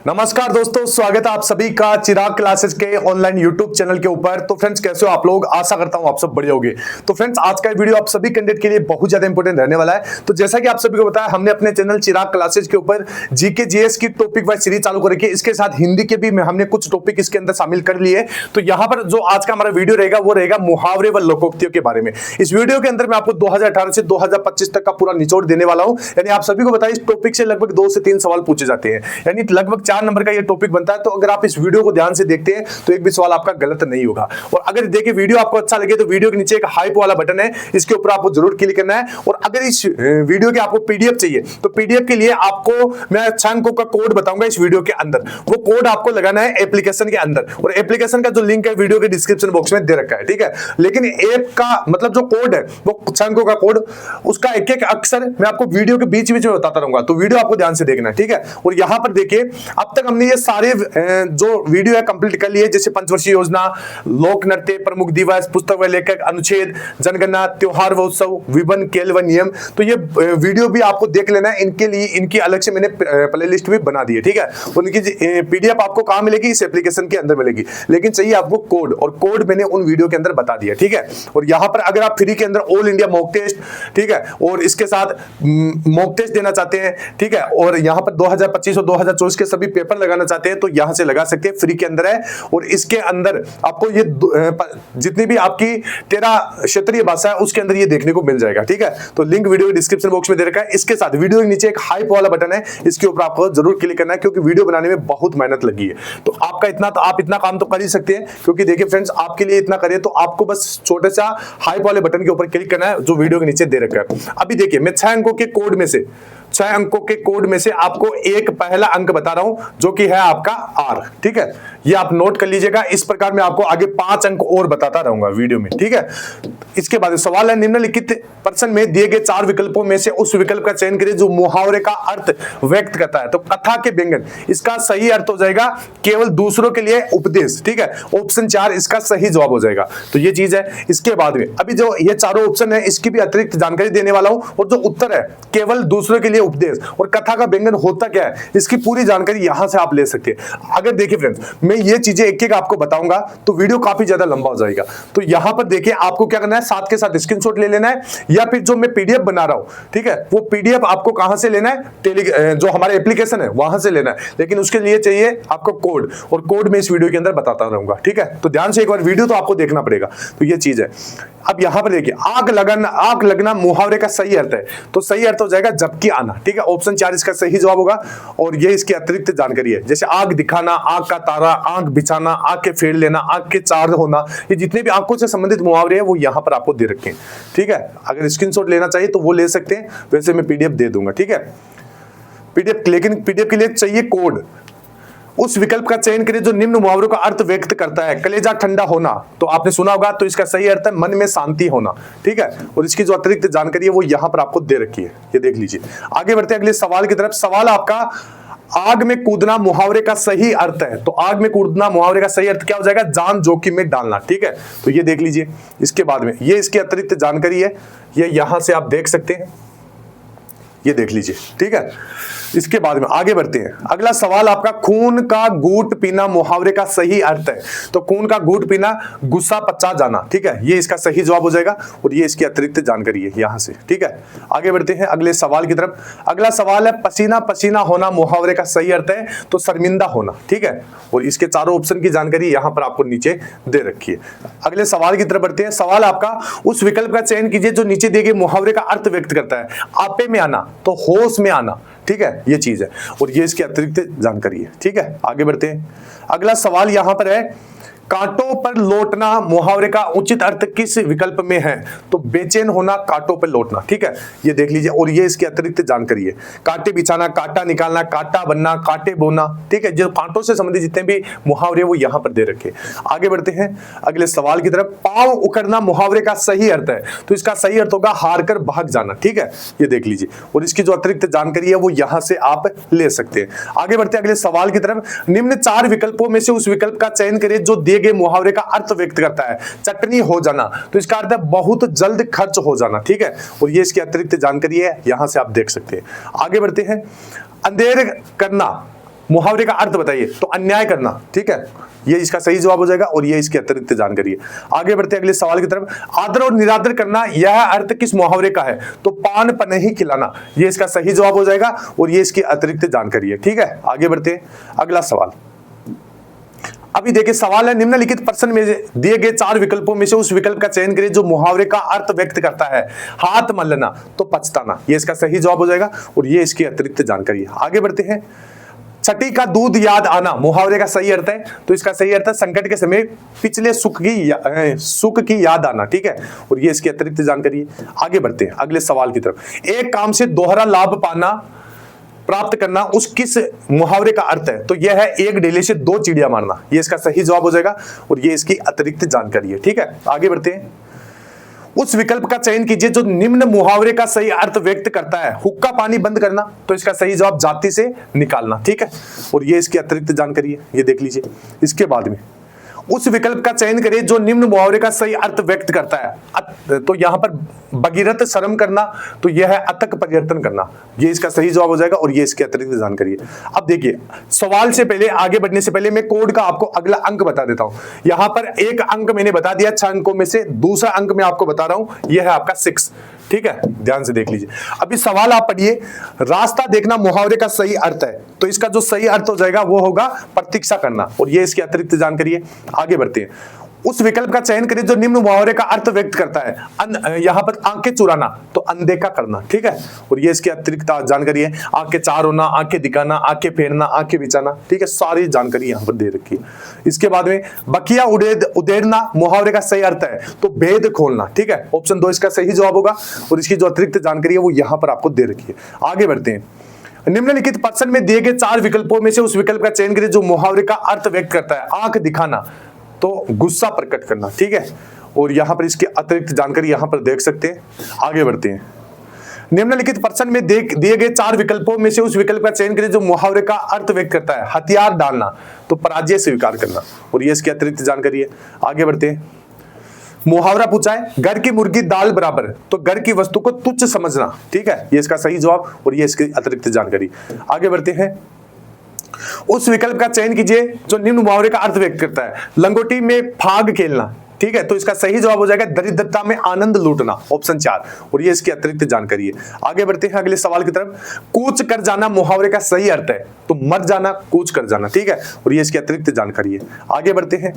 नमस्कार दोस्तों, स्वागत है आप सभी का चिराग क्लासेस के ऑनलाइन यूट्यूब चैनल के ऊपर। तो फ्रेंड्स, कैसे हो आप लोग? आशा करता हूं आप सब बढ़िया होंगे। तो फ्रेंड्स, आज का वीडियो आप सभी कैंडिडेट के लिए बहुत ज्यादा इंपॉर्टेंट रहने वाला है। तो जैसा कि आप सभी को बताया, हमने अपने चैनल चिराग क्लासेस के ऊपर जीके जीएस की टॉपिक वाइज सीरीज चालू कर रखी है। इसके साथ हिंदी के भी हमने कुछ टॉपिक इसके अंदर शामिल कर लिए। तो यहाँ पर जो आज का हमारा वीडियो रहेगा वो रहेगा मुहावरे व लोकोक्तियों के बारे में। इस वीडियो के अंदर मैं आपको 2018 से 2025 तक का पूरा निचोड़ देने वाला हूं। यानी आप सभी को बताया, इस टॉपिक से लगभग 2 से 3 सवाल पूछे जाते हैं, यानी लगभग 4 नंबर का ये टॉपिक बनता है। तो अगर आप इस वीडियो को ध्यान से देखते हैं तो एक भी सवाल आपका गलत नहीं होगा। और अगर देखिए वीडियो आपको अच्छा लगे तो वीडियो के नीचे एक हाइप वाला बटन है, इसके ऊपर आपको जरूर क्लिक करना है। और अगर इस वीडियो के आपको पीडीएफ चाहिए तो पीडीएफ के लिए आपको मैं 6 अंकों का कोड बताऊंगा इस वीडियो के अंदर। वो कोड आपको लगाना है एप्लीकेशन के अंदर, और एप्लीकेशन का जो लिंक है वीडियो के डिस्क्रिप्शन बॉक्स में दे रखा है, ठीक है। लेकिन ऐप का मतलब जो कोड है वो 6 अंकों का कोड, उसका एक एक अक्षर मैं आपको वीडियो के बीच बीच में बताता रहूंगा। तो वीडियो आपको ध्यान से देखना है, ठीक है। और यहां पर देखिए, अब तक हमने ये सारे जो वीडियो है कंप्लीट कर लिए, जैसे पंचवर्षीय योजना, लोक नृत्य, प्रमुख दिवस, पुस्तक व लेखक, अनुच्छेद, जनगणना, त्योहार व उत्सव, विभिन्न खेल व नियम। तो ये वीडियो भी आपको देख लेना है। इनके लिए इनकी अलग से मैंने प्लेलिस्ट भी बना दी है, ठीक है। उनकी पीडीएफ आपको कहां मिलेगी? इस एप्लीकेशन के अंदर मिलेगी। लेकिन चाहिए आपको कोड, और कोड मैंने उन वीडियो के अंदर बता दिया, ठीक है। और यहां पर अगर आप फ्री के अंदर ऑल इंडिया मॉक टेस्ट, ठीक है, और इसके साथ मॉक टेस्ट देना चाहते हैं, ठीक है, और यहां पर 2025 और 2024 के सभी पेपर लगाना चाहते हैं तो यहां से लगा सकते हैं, फ्री के अंदर है। और इसके अंदर आपको ये जितनी भी आपकी 13 क्षेत्रीय भाषा है उसके अंदर ये देखने को मिल जाएगा, ठीक है। तो लिंक वीडियो के डिस्क्रिप्शन बॉक्स में दे रखा है। इसके साथ वीडियो के नीचे एक हाइप वाला बटन है, इसके ऊपर आपको जरूर क्लिक करना है, क्योंकि वीडियो बनाने में बहुत मेहनत लगी है। तो आपका इतना, तो आप इतना काम तो कर ही सकते हैं, क्योंकि देखिए फ्रेंड्स, आपके लिए इतना करें तो आपको बस छोटे सा हाइप वाले बटन के ऊपर क्लिक करना है जो वीडियो के नीचे दे रखा है। अभी देखिए, मैं 6 अंकों के कोड में से 6 अंकों के कोड में से आपको एक पहला अंक बता रहा हूं, जो कि है आपका आर, ठीक है। ये आप नोट कर लीजिएगा। इस प्रकार मैं आपको आगे 5 अंक और बताता रहूंगा वीडियो में, ठीक है। इसके बाद सवाल है, निम्नलिखित प्रश्न में दिए गए 4 विकल्पों में से उस विकल्प का चयन करें जो मुहावरे का अर्थ व्यक्त करता है। तो कथा के व्यंजन, इसका सही अर्थ हो जाएगा केवल दूसरों के लिए उपदेश, ठीक है। ऑप्शन 4 इसका सही जवाब हो जाएगा। तो ये चीज है। इसके बाद में अभी जो ये चारों ऑप्शन है, इसकी भी अतिरिक्त जानकारी देने वाला हूं। और जो उत्तर है केवल दूसरों के लिए उपदेश और कथा का व्यंजन होता क्या है, इसकी पूरी जानकारी यहां से आप ले सकते हैं। अगर देखिए फ्रेंड्स, मैं ये चीजें एक एक आपको बताऊंगा तो वीडियो काफी ज्यादा लंबा हो जाएगा। तो यहां पर देखिए, आपको क्या करना है, साथ के साथ स्क्रीनशॉट ले लेना है, या फिर जो मैं पीडीएफ बना रहा हूं, ठीक है, वो पीडीएफ आपको कहां से लेना है? जो हमारे एप्लीकेशन है वहां से लेना है। लेकिन उसके लिए चाहिए आपको कोड, और कोड में इस वीडियो के अंदर बताता रहूंगा, ठीक है। तो ध्यान से एक बार वीडियो तो आपको देखना पड़ेगा। तो ये चीज है। अब यहां पर देखिए, आग लगना मुहावरे का सही अर्थ है। तो सही अर्थ हो जाएगा झपकी आना, ठीक है। ऑप्शन 4 इसका सही जवाब होगा। और ये इसकी अतिरिक्त जानकारी है, जैसे आग दिखाना, आग का तारा, आंख बिछाना, आंख के फेर लेना, आंख के चार होना, ये जितने भी आंखों से संबंधित मुहावरे हैं वो यहां पर आपको दे रखे हैं, ठीक है। अगर स्क्रीनशॉट लेना चाहिए तो वो ले सकते हैं, वैसे मैं पीडीएफ दे दूंगा, ठीक है। पीडीएफ, लेकिन पीडीएफ के लिए चाहिए कोड। उस विकल्प का चयन करें जो निम्न मुहावरों का अर्थ व्यक्त करता है। कलेजा ठंडा होना, तो आपने सुना होगा, तो इसका सही अर्थ है मन में शांति होना, ठीक है। और इसकी जो अतिरिक्त जानकारी है वो यहां पर आपको दे रखी है, ये देख लीजिए। आगे बढ़ते हैं अगले सवाल की तरफ। सवाल आपका, आग में कूदना मुहावरे का सही अर्थ है। तो आग में कूदना मुहावरे का सही अर्थ क्या हो जाएगा? जान जोखिम में डालना, ठीक है। तो ये देख लीजिए। इसके बाद में ये इसकी अतिरिक्त जानकारी है, ये यहां से आप देख सकते हैं, ये देख लीजिए, ठीक है। इसके बाद में आगे बढ़ते हैं। अगला सवाल आपका, खून का घूंट पीना मुहावरे का सही अर्थ है। तो खून का घूंट पीना, गुस्सा पचा जाना, ठीक है, ये इसका सही जवाब हो जाएगा। और ये इसकी अतिरिक्त जानकारी है यहां से, ठीक है। आगे बढ़ते हैं अगले सवाल की तरफ। अगला सवाल है, पसीना पसीना होना मुहावरे का सही अर्थ है। तो शर्मिंदा होना, ठीक है। और इसके चारों ऑप्शन की जानकारी यहां पर आपको नीचे दे रखी है। अगले सवाल की तरफ बढ़ते हैं। सवाल आपका, उस विकल्प का चयन कीजिए जो नीचे दिए गए मुहावरे का अर्थ व्यक्त करता है। आपे में आना, तो होश में आना, ठीक है, ये चीज है। और ये इसकी अतिरिक्त जानकारी है, ठीक है। आगे बढ़ते हैं। अगला सवाल यहां पर है, कांटों पर लौटना मुहावरे का उचित अर्थ किस विकल्प में है? तो बेचैन होना, कांटों पर लौटना, ठीक है, ये देख लीजिए। और ये इसकी अतिरिक्त जानकारी है। कांटे बिछाना, कांटा निकालना, कांटा बनना, कांटे बोना, ठीक है। जो कांटों से संबंधित जितने भी मुहावरे वो यहां पर दे रखे। आगे बढ़ते हैं अगले सवाल की तरफ। पांव उखड़ना मुहावरे का सही अर्थ है। तो इसका सही अर्थ होगा हार कर भाग जाना, ठीक है, ये देख लीजिए। और इसकी जो अतिरिक्त जानकारी है वो यहां से आप ले सकते हैं। आगे बढ़ते हैं अगले सवाल की तरफ। निम्न 4 विकल्पों में से उस विकल्प का चयन करें जो दिए गए मुहावरे का अर्थ व्यक्त करता है। चटनी हो जाना, तो इसका अर्थ है बहुत जल्द खर्च हो जाना, ठीक है। और ये इसकी अतिरिक्त जानकारी है, यहां से आप देख सकते हैं। आगे बढ़ते हैं। अंधेर करना मुहावरे का अर्थ बताइए, तो अन्याय करना, ठीक है, ये इसका सही जवाब हो जाएगा और ये इसकी अतिरिक्त जानकारी है। आगे बढ़ते हैं अगले सवाल की तरफ। आदर और निरादर करना, यह अर्थ किस मुहावरे का है? तो पान पनही खिलाना, ये इसका सही जवाब हो जाएगा और ये इसकी अतिरिक्त जानकारी है, ठीक है। आगे बढ़ते हैं अगला सवाल। अभी देखिए सवाल है, निम्नलिखित प्रश्न में दिए गए 4 विकल्पों में से उस विकल्प का चयन करें जो मुहावरे का अर्थ व्यक्त करता है। हाथ मलना तो पछताना, ये इसका सही जवाब हो जाएगा और ये इसकी अतिरिक्त जानकारी है। आगे बढ़ते हैं। छठी का दूध याद आना, मुहावरे का सही अर्थ है, तो इसका सही अर्थ है संकट के समय पिछले सुख की याद आना, ठीक है, और ये इसकी अतिरिक्त जानकारी है। आगे बढ़ते हैं अगले सवाल की तरफ। एक काम से दोहरा लाभ पाना, प्राप्त करना, उस किस मुहावरे का अर्थ है? तो यह है एक ढेले से 2 चिड़िया मारना, ये इसका सही जवाब हो जाएगा और ये इसकी अतिरिक्त जानकारी है, ठीक है। आगे बढ़ते हैं। उस विकल्प का चयन कीजिए जो निम्न मुहावरे का सही अर्थ व्यक्त करता है। हुक्का पानी बंद करना, तो इसका सही जवाब जाति से निकालना, ठीक है, और ये इसकी अतिरिक्त जानकारी है, ये देख लीजिए। इसके बाद में उस विकल्प का चयन करें जो निम्न मुहावरे का सही अर्थ व्यक्त करता है। तो यहां पर भगीरथ श्रम करना, तो यह है अथक पर्यटन करना, ये इसका सही जवाब हो जाएगा और ये इसकी अतिरिक्त जानकारी है। अब देखिए सवाल से पहले, आगे बढ़ने से पहले मैं कोड का आपको अगला अंक बता देता हूं। यहां पर एक अंक मैंने बता दिया 6 अंकों में से, दूसरा अंक मैं आपको बता रहा हूं, यह है आपका 6, ठीक है, ध्यान से देख लीजिए। अभी सवाल आप पढ़िए, रास्ता देखना मुहावरे का सही अर्थ है, तो इसका जो सही अर्थ हो जाएगा वो होगा प्रतीक्षा करना और ये इसकी अतिरिक्त जानकारी है। आगे बढ़ते हैं। उस विकल्प का चयन करें जो निम्न मुहावरे का अर्थ व्यक्त करता है। यहां पर आंखें चुराना, तो अनदेखा करना, ठीक है, और ये इसकी अतिरिक्त जानकारी है। आंखें चार होना, आंखें दिखाना, आंखें फेरना, आंखें बिछाना, ठीक है, सारी जानकारी यहां पर दे रखी है। इसके बाद में बकिया उड़ेरना मुहावरे का सही अर्थ है, तो भेद खोलना, ठीक है, ऑप्शन 2 इसका सही जवाब होगा और इसकी जो अतिरिक्त जानकारी है वो यहां पर आपको दे रखी है। आगे बढ़ते हैं। निम्नलिखित प्रश्न में दिए गए 4 विकल्पों में से उस विकल्प का चयन करें जो मुहावरे का अर्थ व्यक्त करता है। आंख दिखाना, तो गुस्सा प्रकट करना, ठीक है, और यहां पर इसकी अतिरिक्त जानकारी यहां पर देख सकते हैं। आगे बढ़ते हैं। निम्नलिखित प्रश्न में दिए गए 4 विकल्पों में से उस विकल्प का चयन करें जो मुहावरे का अर्थ व्यक्त करता है। हथियार डालना, तो पराजय स्वीकार करना, और ये इसकी अतिरिक्त जानकारी है। आगे बढ़ते हैं। मुहावरा पूछा है, घर की मुर्गी दाल बराबर, तो घर की वस्तु को तुच्छ समझना, ठीक है, ये इसका सही जवाब और ये इसकी अतिरिक्त जानकारी। आगे बढ़ते हैं। उस विकल्प का चयन कीजिए जो निम्न मुहावरे का अर्थ व्यक्त करता है। लंगोटी में फाग खेलना, ठीक है, तो इसका सही जवाब हो जाएगा दरिद्रता में आनंद लूटना, ऑप्शन 4, और ये इसकी अतिरिक्त जानकारी है। आगे बढ़ते हैं अगले सवाल की तरफ। कूच कर जाना मुहावरे का सही अर्थ है, तो मर जाना, कूच कर जाना, ठीक है, और ये इसकी अतिरिक्त जानकारी है। आगे बढ़ते हैं।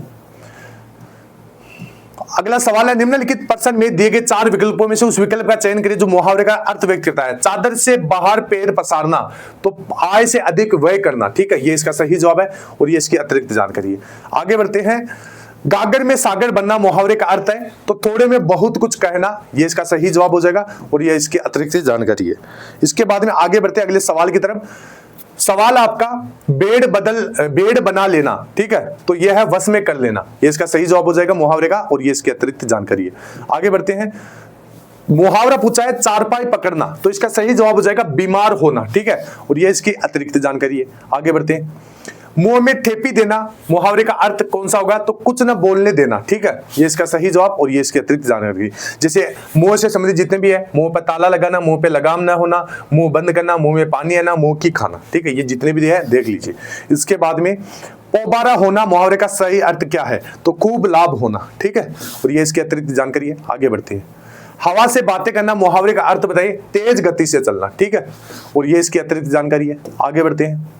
अगला सवाल है, निम्नलिखित प्रश्न में दिए गए 4 विकल्पों में से उस विकल्प का चयन करें जो मुहावरे का अर्थ व्यक्त करता है। चादर से बाहर पैर पसारना, तो आय से अधिक व्यय करना, ठीक है, ये इसका सही जवाब है और ये इसकी अतिरिक्त जानकारी है। आगे बढ़ते हैं। गागर में सागर बनना मुहावरे का अर्थ है, तो थोड़े में बहुत कुछ कहना, ये इसका सही जवाब हो जाएगा और ये इसकी अतिरिक्त जानकारी है। इसके बाद में आगे बढ़ते हैं अगले सवाल की तरफ। सवाल आपका बेड़ बना लेना, ठीक है, तो यह है वश में कर लेना, ये इसका सही जवाब हो जाएगा मुहावरे का और ये इसकी अतिरिक्त जानकारी है। आगे बढ़ते हैं। मुहावरा पूछा है चारपाई पकड़ना, तो इसका सही जवाब हो जाएगा बीमार होना, ठीक है, और ये इसकी अतिरिक्त जानकारी है। आगे बढ़ते हैं। मुंह में ठेपी देना मुहावरे का अर्थ कौन सा होगा? तो कुछ न बोलने देना, ठीक है, ये इसका सही जवाब और ये इसकी अतिरिक्त जानकारी। जैसे मुंह से संबंधित जितने भी है, मुंह पर ताला लगाना, मुंह पे लगाम ना होना, मुंह बंद करना, मुंह में पानी आना, मुंह की खाना, ठीक है, ये जितने भी है देख लीजिए। इसके बाद में पोबारा होना मुहावरे का सही अर्थ क्या है? तो खूब लाभ होना, ठीक है, और ये इसकी अतिरिक्त जानकारी है। आगे बढ़ते हैं। हवा से बातें करना मुहावरे का अर्थ बताइए, तेज गति से चलना, ठीक है, और ये इसकी अतिरिक्त जानकारी है। आगे बढ़ते हैं।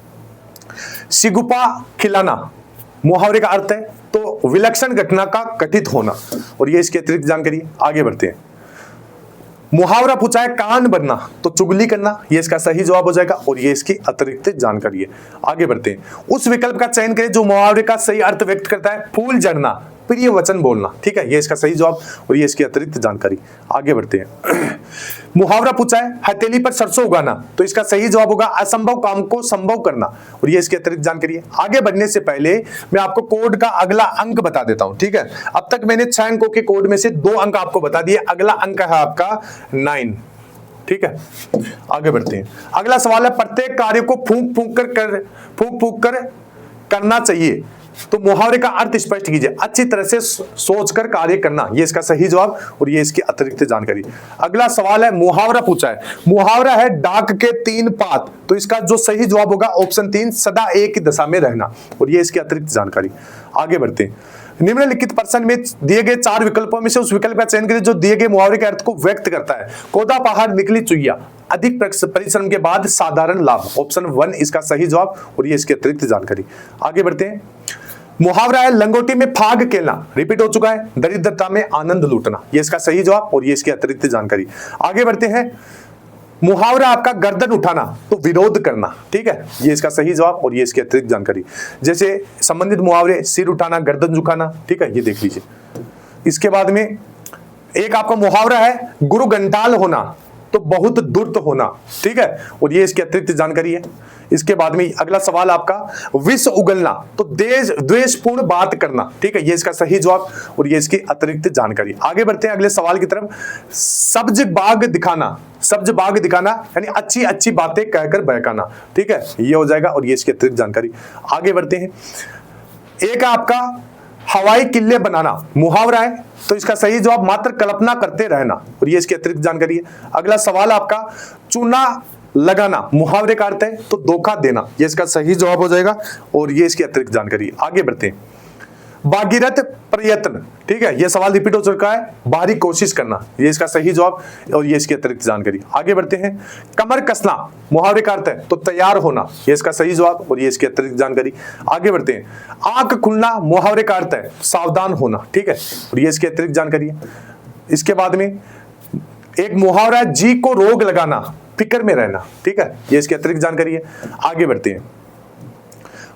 सिगुपा खिलाना मुहावरे का अर्थ है, तो विलक्षण घटना का कथित होना, और ये इसकी अतिरिक्त जानकारी है। आगे बढ़ते हैं। मुहावरा पूछा है कान बनना, तो चुगली करना, ये इसका सही जवाब हो जाएगा और ये इसकी अतिरिक्त जानकारी है। आगे बढ़ते हैं। उस विकल्प का चयन करें जो मुहावरे का सही अर्थ व्यक्त करता है। फूल झड़ना, प्रिय वचन बोलना, ठीक है, ये इसका सही जवाब और ये इसकी अतिरिक्त जानकारी। आगे बढ़ते हैं। मुहावरा पूछा है हथेली पर सरसों उगाना, तो इसका सही जवाब होगा असंभव काम को संभव करना, और ये इसकी अतिरिक्त जानकारी है। आगे बढ़ने से पहले मैं आपको कोड का अगला अंक बता देता हूं, ठीक है। अब तक मैंने 6 अंकों के कोड में से 2 अंक आपको बता दिए, अगला अंक है आपका 9, ठीक है। आगे बढ़ते हैं। अगला सवाल है प्रत्येक कार्य को फूंक फूंक कर करना चाहिए, तो मुहावरे का अर्थ स्पष्ट कीजिए। अच्छी तरह से सोचकर कार्य करना, ये इसका सही जवाब और ये इसकी अतिरिक्त जानकारी। अगला सवाल है, मुहावरा पूछा है। मुहावरा है डाक के 3 पात, तो इसका जो सही जवाब होगा ऑप्शन 3, सदा एक ही दशा में रहना, और ये इसकी अतिरिक्त जानकारी। आगे बढ़ते हैं। निम्नलिखित प्रश्न में दिए गए 4 विकल्पों में से उस विकल्प का चयन करें जो दिए गए मुहावरे के अर्थ को व्यक्त करता है। कोदा पहाड़ निकली चुईया, अधिक परिश्रम के बाद साधारण लाभ, ऑप्शन 1 इसका सही जवाब और ये इसकी अतिरिक्त जानकारी। आगे बढ़ते हैं। मुहावरा है लंगोटी में फाग खेलना, रिपीट हो चुका है। दरिद्रता में आनंद लूटना, ये इसका सही जवाब और ये इसकी अतिरिक्त जानकारी। आगे बढ़ते हैं। मुहावरा आपका गर्दन उठाना, तो विरोध करना, ठीक है, ये इसका सही जवाब और ये इसकी अतिरिक्त जानकारी। जैसे संबंधित मुहावरे सिर उठाना, गर्दन झुकाना, ठीक है, ये देख लीजिए। इसके बाद में एक आपका मुहावरा है गुरु घंटाल होना, तो बहुत दुर्त होना, ठीक है, और ये इसकी अतिरिक्त जानकारी है। इसके बाद में अगला सवाल आपका विष उगलना, तो द्वेषपूर्ण बात करना, ठीक है, ये इसका सही जवाब और ये इसकी अतिरिक्त जानकारी। आगे बढ़ते हैं अगले सवाल की तरफ। सब्ज बाग दिखाना, सब्ज बाग दिखाना यानी अच्छी अच्छी बातें कहकर बहकाना, ठीक है, ये हो जाएगा और ये इसकी अतिरिक्त जानकारी। आगे बढ़ते हैं। एक आपका हवाई किले बनाना मुहावरा है, तो इसका सही जवाब मात्र कल्पना करते रहना, और ये इसकी अतिरिक्त जानकारी है। अगला सवाल आपका चूना लगाना मुहावरे का अर्थ है तो धोखा देना, ये इसका सही जवाब हो जाएगा और ये इसकी अतिरिक्त जानकारी। आगे बढ़ते हैं। भागीरथ प्रयत्न, ठीक है, ये सवाल रिपीट हो चुका है। बाहरी कोशिश करना, ये इसका सही जवाब और ये इसकी अतिरिक्त जानकारी। आगे बढ़ते हैं। कमर कसना मुहावरे का अर्थ है तो तैयार होना, ये इसका सही जवाब और ये इसकी अतिरिक्त जानकारी। आगे बढ़ते हैं। आंख खुलना मुहावरे का अर्थ है सावधान होना, ठीक है, और ये इसकी अतिरिक्त जानकारी है। इसके बाद में एक मुहावरा है जी को रोग लगाना, फिक्र में रहना, ठीक है, ये इसकी अतिरिक्त जानकारी है। आगे बढ़ते हैं।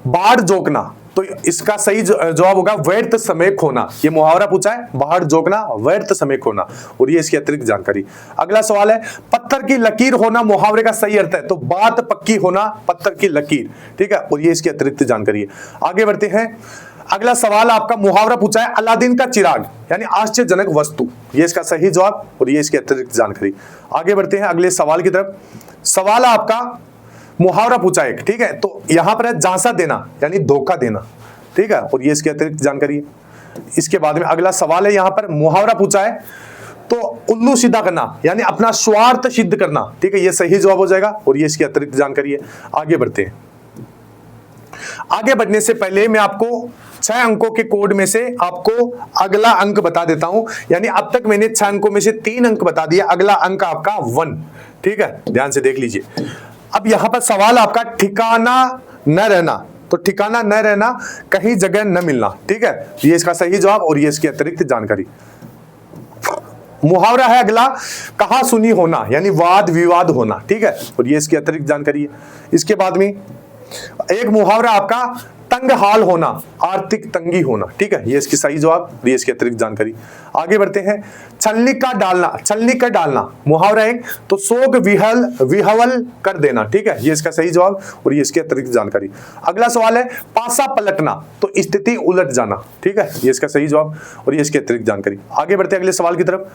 बाढ़ जोकना, तो इसका सही जवाब होगा व्यर्थ समय खोना, ये मुहावरा पूछा है, बाढ़ जोकना व्यर्थ समय खोना, और ये इसकी अतिरिक्त जानकारी। अगला सवाल है पत्थर की लकीर होना मुहावरे का सही अर्थ है तो बात पक्की होना, पत्थर की लकीर, ठीक है, और ये इसकी अतिरिक्त जानकारी है। आगे बढ़ते हैं। अगला सवाल आपका मुहावरा पूछा है अलादीन का चिराग यानी आश्चर्यजनक वस्तु, ये इसका सही जवाब और ये इसकी अतिरिक्त जानकारी। आगे बढ़ते हैं अगले सवाल की तरफ। सवाल आपका मुहावरा पूछा है, ठीक है, तो यहां पर है झांसा देना यानी धोखा देना, ठीक है, और ये इसकी अतिरिक्त जानकारी है। इसके बाद में अगला सवाल है, यहां पर मुहावरा पूछा है तो उल्लू सीधा करना यानी अपना स्वार्थ सिद्ध करना, ठीक है, ये सही जवाब हो जाएगा और ये इसकी अतिरिक्त जानकारी है। आगे बढ़ते हैं। आगे बढ़ने से पहले मैं आपको 6 अंकों के कोड में से आपको अगला अंक बता देता हूं, यानी अब तक मैंने 6 अंकों में से 3 अंक बता दिया, अगला अंक आपका 1, ठीक है, ध्यान से देख लीजिए। अब यहां पर सवाल आपका ठिकाना न रहना, तो ठिकाना न रहना कहीं जगह न मिलना, ठीक है, ये इसका सही जवाब और ये इसकी अतिरिक्त जानकारी। मुहावरा है अगला कहा सुनी होना यानी वाद विवाद होना, ठीक है, और ये इसकी अतिरिक्त जानकारी है। इसके बाद में एक मुहावरा आपका तंग हाल होना, आर्थिक तंगी होना, ठीक है, ये इसकी सही जवाब, ये इसकी अतिरिक्त जानकारी। आगे बढ़ते हैं। छलनी का डालना, छलनी का डालना मुहावरा एक तो सोग विहवल कर देना, ठीक है, ये इसका सही जवाब और ये इसकी अतिरिक्त जानकारी। अगला सवाल है पासा पलटना तो स्थिति उलट जाना, ठीक है, ये इसका सही जवाब और ये इसकी अतिरिक्त जानकारी। आगे बढ़ते हैं अगले सवाल की तरफ।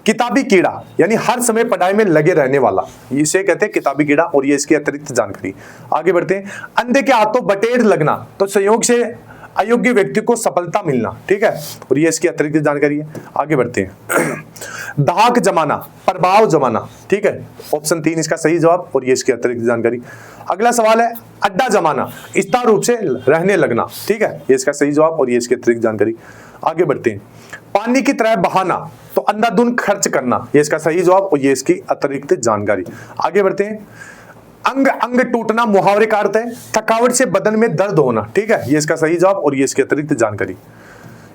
किताबी कीड़ा यानी हर समय पढ़ाई में लगे रहने वाला, इसे कहते हैं किताबी कीड़ा और ये इसकी अतिरिक्त जानकारी। आगे बढ़ते हैं। अंधे के हाथों बटेर लगना तो संयोग से अयोग्य व्यक्ति को सफलता मिलना, ठीक है, और ये इसकी अतिरिक्त जानकारी है। आगे बढ़ते हैं। धाक जमाना, प्रभाव जमाना, ठीक है, ऑप्शन 3 इसका सही जवाब और ये इसकी अतिरिक्त जानकारी। अगला सवाल है अड्डा जमाना, स्थायी रूप से रहने लगना, ठीक है, ये इसका सही जवाब और ये इसकी अतिरिक्त जानकारी। आगे बढ़ते हैं। पानी की तरह बहाना तो अंधाधुंध खर्च करना, ये इसका सही जवाब और ये इसकी अतिरिक्त जानकारी। आगे बढ़ते हैं। अंग अंग टूटना मुहावरे का अर्थ है थकावट से बदन में दर्द होना, ठीक है, ये इसका सही जवाब और ये इसकी अतिरिक्त जानकारी।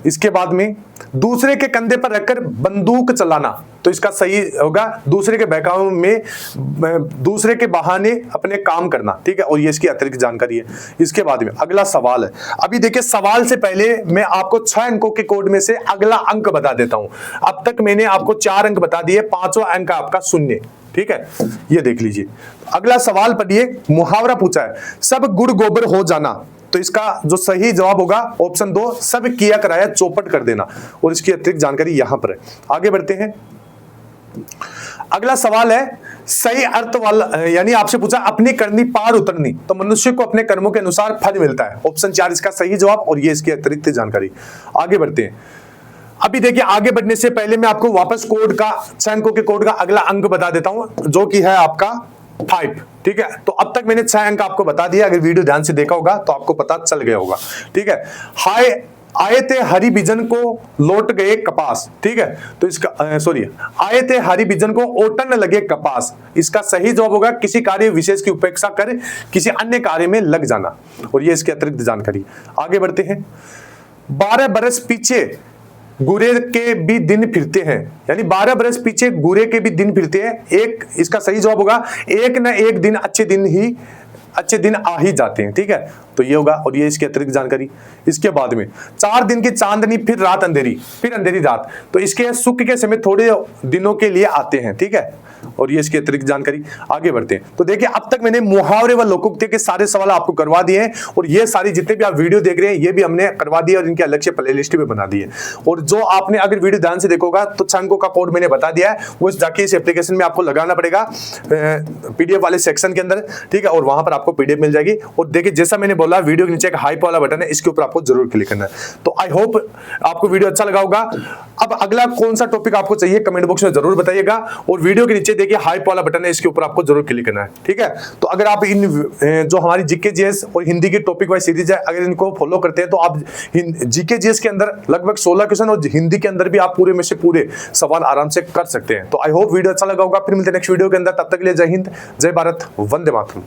इसके बाद में दूसरे के कंधे पर रखकर बंदूक चलाना तो इसका सही होगा दूसरे के बहकावे में दूसरे के बहाने अपने काम करना, ठीक है, और ये इसकी अतिरिक्त जानकारी है। इसके बाद में अगला सवाल है। अभी देखिए सवाल से पहले मैं आपको 6 अंकों के कोड में से अगला अंक बता देता हूं। अब तक मैंने आपको 4 अंक बता दिए, 5वां अंक आपका 0, ठीक है, ये देख लीजिए। अगला सवाल पढ़िए। मुहावरा पूछा है सब गुड़ गोबर हो जाना तो इसका जो सही जवाब होगा ऑप्शन 2 सब किया कराया चौपट कर देना और इसकी अतिरिक्त जानकारी यहां पर है। आगे बढ़ते हैं। अगला सवाल है सही अर्थ वाला, यानी आपसे पूछा अपनी करनी पार उतरनी, तो मनुष्य को अपने कर्मों के अनुसार फल मिलता है। ऑप्शन 4 इसका सही जवाब, और ये इसकी अतिरिक्त जानकारी। आगे बढ़ते हैं। अभी देखिए आगे बढ़ने से पहले मैं आपको वापस कोड का, 6 अंकों के कोड का अगला अंक बता देता हूं, जो कि है आपका 5। ठीक है, तो अब तक मैंने 6 अंक आपको बता दिया। अगर वीडियो ध्यान से देखा होगा तो आपको पता चल गया होगा। ठीक है, हाय आए थे हरि बिजन को लौट गए कपास। ठीक है, तो इसका सॉरी, आए थे हरि बिजन को ओटन लगे कपास, इसका सही जवाब होगा किसी कार्य विशेष की उपेक्षा कर किसी अन्य कार्य में लग जाना, और ये इसकी अतिरिक्त जानकारी। आगे बढ़ते हैं। 12 बरस पीछे गुरे के भी दिन फिरते हैं, यानी 12 बरस पीछे गुरे के भी दिन फिरते हैं। एक इसका सही जवाब होगा एक न एक दिन अच्छे दिन आ ही जाते हैं। ठीक है, तो ये होगा, और ये इसकी अतिरिक्त जानकारी। इसके बाद में 4 दिन की चांदनी फिर रात अंधेरी, फिर अंधेरी रात, तो इसके सुख के समय थोड़े दिनों के लिए आते हैं। ठीक है, और ये इसकी अतिरिक्त जानकारी। आगे बढ़ते हैं। तो देखिए अब तक मैंने मुहावरे व लोकोक्ति के सारे सवाल आपको करवा दिए हैं, और ये सारी जितने भी आप वीडियो देख रहे हैं ये भी हमने करवा दिए और इनके अलग से प्लेलिस्ट भी बना दी है। और जो आपने अगर वीडियो ध्यान से देखोगा तो 6 अंकों का कोड मैंने बता दिया है, वो जाके इस एप्लीकेशन में आपको लगाना पड़ेगा पीडीएफ वाले सेक्शन के अंदर। ठीक है, और वहां पर आपको पीडीएफ मिल जाएगी। और देखिए जैसा मैंने बोला, वीडियो के नीचे एक हाइप वाला बटन है, इसके ऊपर आपको जरूर क्लिक करना है। तो आई होप आपको वीडियो अच्छा लगा होगा। अब अगला कौन सा टॉपिक आपको चाहिए कमेंट बॉक्स में जरूर बताइएगा, और वीडियो के नीचे देखिए हाइप वाला बटन है, इसके ऊपर आपको जरूर क्लिक करना है। ठीक है, तो अगर आप इन जो हमारी जीके जीएस और हिंदी की टॉपिक वाइज सीरीज है, अगर इनको फॉलो करते हैं तो आप जीके जीएस के अंदर लगभग 16 क्वेश्चन और हिंदी के अंदर भी आप पूरे में से पूरे सवाल आराम से कर सकते हैं। तो आई होप वीडियो अच्छा लगा होगा। फिर मिलते हैं नेक्स्ट वीडियो के अंदर, तब तक के लिए जय हिंद, जय भारत, वंदे मातरम।